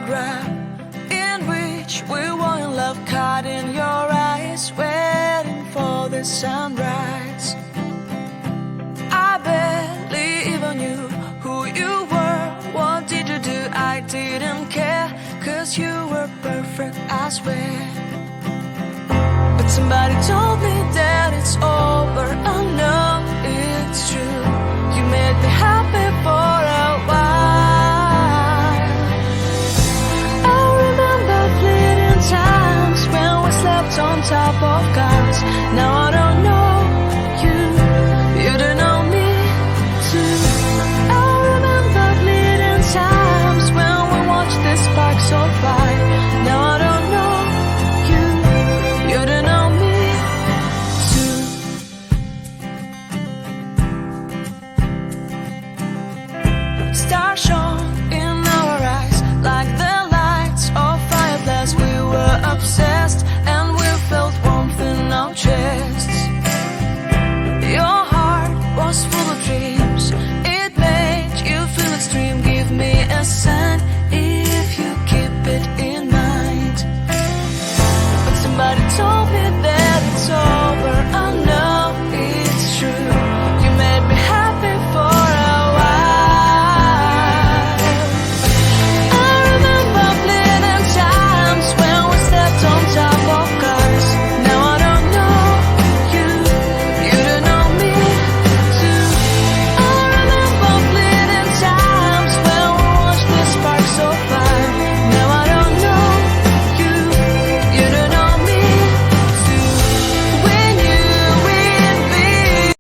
photograph in which we were in love, caught in your eyes, waiting for the sunrise. I barely even knew who you were. What did you do? I didn't care, 'cause you were perfect, I swear. But somebody told me that it's over.